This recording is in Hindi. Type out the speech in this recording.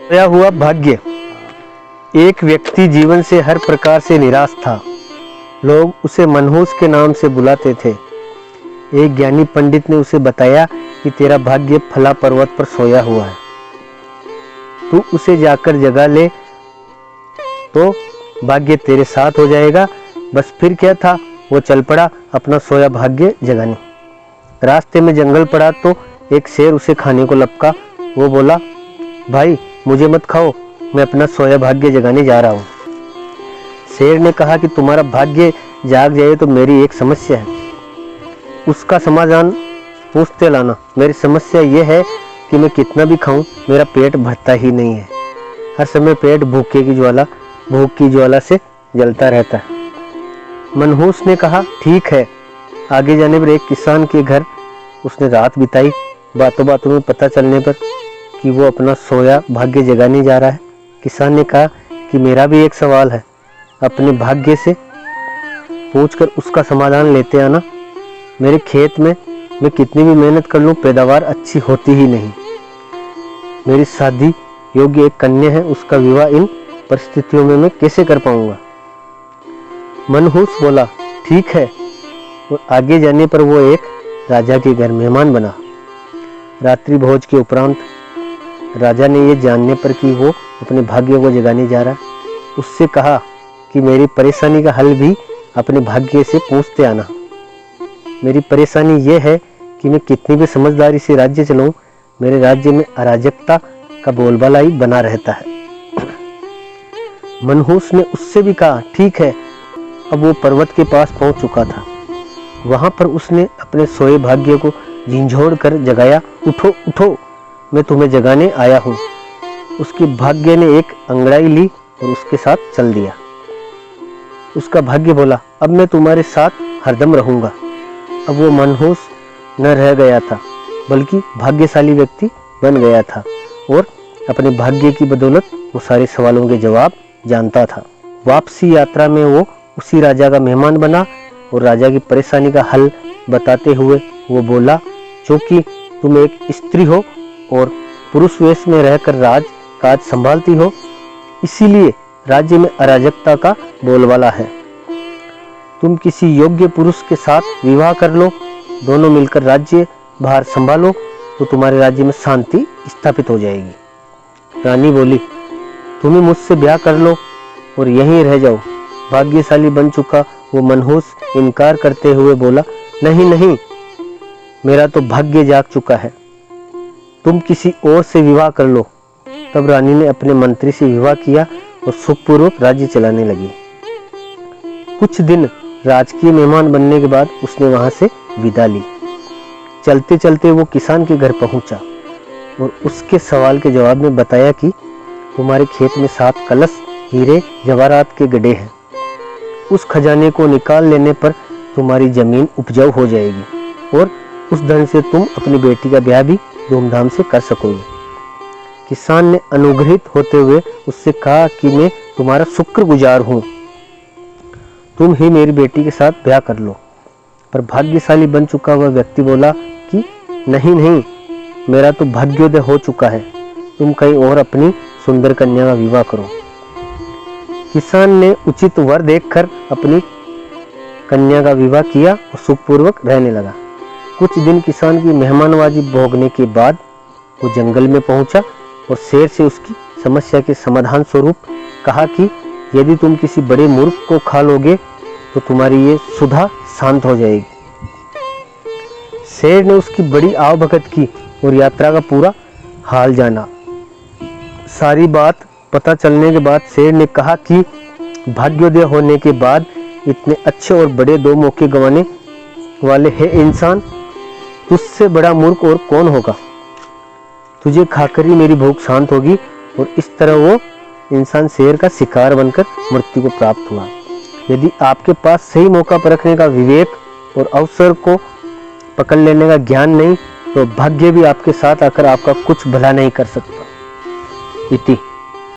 खोया हुआ भाग्य। एक व्यक्ति जीवन से हर प्रकार से निराश था। लोग उसे मनहूस के नाम से बुलाते थे। एक ज्ञानी पंडित ने उसे बताया कि तेरा भाग्य फला पर्वत पर सोया हुआ है, तू उसे जाकर जगा ले तो भाग्य तेरे साथ हो जाएगा। बस फिर क्या था, वो चल पड़ा अपना सोया भाग्य जगाने। रास्ते में जंगल पड़ा तो एक शेर उसे खाने को लपका। वो बोला, भाई मुझे मत खाओ, मैं अपना सोया भाग्य जगाने जा रहा हूँ। शेर ने कहा कि तुम्हारा भाग्य जाग जाए तो मेरी एक समस्या है, उसका समाधान पूछते लाना। मेरी समस्या यह है कि मैं कितना भी खाऊं मेरा पेट भरता ही नहीं है। हर समय पेट भूख की ज्वाला से जलता रहता है। मनहूस ने कहा, ठीक है। आगे जाने पर एक किसान के घर उसने रात बिताई। बातों बातों में पता चलने पर कि वो अपना सोया भाग्य जगाने जा रहा है। किसान ने कहा कि मेरा भी एक सवाल है, अपने भाग्य से पूछकर उसका समाधान लेते आना। मेरे खेत में मैं कितनी भी मेहनत कर लूं पैदावार अच्छी होती ही नहीं। मेरी शादी योग्य एक कन्या है, उसका विवाह इन परिस्थितियों में मैं कैसे कर पाऊंगा। मनहूस बोला, ठीक है। और आगे जाने पर वो एक राजा के घर मेहमान बना। रात्रि भोज के उपरांत राजा ने यह जानने पर कि वो अपने भाग्य को जगाने जा रहा है, उससे कहा कि मेरी परेशानी का हल भी अपने भाग्य से पूछते आना। मेरी परेशानी यह है कि मैं कितनी भी समझदारी से राज्य चलाऊं, मेरे राज्य में अराजकता का बोलबाला ही बना रहता है। मनहूस ने उससे भी कहा, ठीक है। अब वो पर्वत के पास पहुंच चुका था। वहां पर उसने अपने सोए भाग्य को झिंझोड़ कर जगाया। उठो उठो, मैं तुम्हें जगाने आया हूं। उसके भाग्य ने एक अंगड़ाई ली और उसके साथ चल दिया। उसका भाग्य बोला, अब मैं तुम्हारे साथ हरदम रहूंगा। अब वो मनहूस न रह गया था, बल्कि भाग्यशाली व्यक्ति बन गया था और अपने भाग्य की बदौलत वो सारे सवालों के जवाब जानता था। वापसी यात्रा में वो उसी राजा का मेहमान बना और राजा की परेशानी का हल बताते हुए वो बोला, क्योंकि तुम एक स्त्री हो और पुरुष वेश में रहकर राज काज संभालती हो, इसीलिए राज्य में अराजकता का बोलबाला है। तुम किसी योग्य पुरुष के साथ विवाह कर लो, दोनों मिलकर राज्य भार संभालो तो तुम्हारे राज्य में शांति स्थापित हो जाएगी। रानी बोली, तुम्हें मुझसे ब्याह कर लो और यहीं रह जाओ। भाग्यशाली बन चुका वो मनहूस इनकार करते हुए बोला, नहीं नहीं, मेरा तो भाग्य जाग चुका है, तुम किसी और से विवाह कर लो। तब रानी ने अपने मंत्री से विवाह किया और सुखपूर्वक राज्य चलाने लगी। कुछ दिन राजकीय मेहमान बनने के बाद उसने वहां से विदा ली। चलते चलते वो किसान के घर पहुंचा और उसके सवाल के जवाब में बताया कि तुम्हारे खेत में 7 कलश हीरे जवाहरात के गड्ढे हैं। उस खजाने को निकाल लेने पर तुम्हारी जमीन उपजाऊ हो जाएगी और उस धन से तुम अपनी बेटी का ब्याह भी धूमधाम से कर सकोगे। किसान ने अनुग्रहित होते हुए उससे कहा कि मैं तुम्हारा शुक्रगुजार हूँ, तुम ही मेरी बेटी के साथ ब्याह कर लो। पर भाग्यशाली बन चुका वह व्यक्ति बोला कि नहीं नहीं, मेरा तो भाग्योदय हो चुका है, तुम कहीं और अपनी सुंदर कन्या का विवाह करो। किसान ने उचित वर देखकर अपनी कन्या का विवाह किया और सुखपूर्वक रहने लगा। कुछ दिन किसान की मेहमानवाजी भोगने के बाद वो जंगल में पहुंचा और शेर से उसकी समस्या के समाधान स्वरूप कहा कि यदि तुम किसी बड़े मूर्ख को खा लोगे तो तुम्हारी ये सुधा शांत हो जाएगी। शेर ने उसकी बड़ी आवभगत की और यात्रा का पूरा हाल जाना। सारी बात पता चलने के बाद शेर ने कहा कि भाग्योदय होने के बाद इतने अच्छे और बड़े 2 मौके गंवाने वाले है इंसान, तुझसे बड़ा मूर्ख और कौन होगा। तुझे खाकर ही मेरी भूख शांत होगी। और इस तरह वो इंसान शेर का शिकार बनकर मृत्यु को प्राप्त हुआ। यदि आपके पास सही मौका परखने का विवेक और अवसर को पकड़ लेने का ज्ञान नहीं तो भाग्य भी आपके साथ आकर आपका कुछ भला नहीं कर सकता। इति।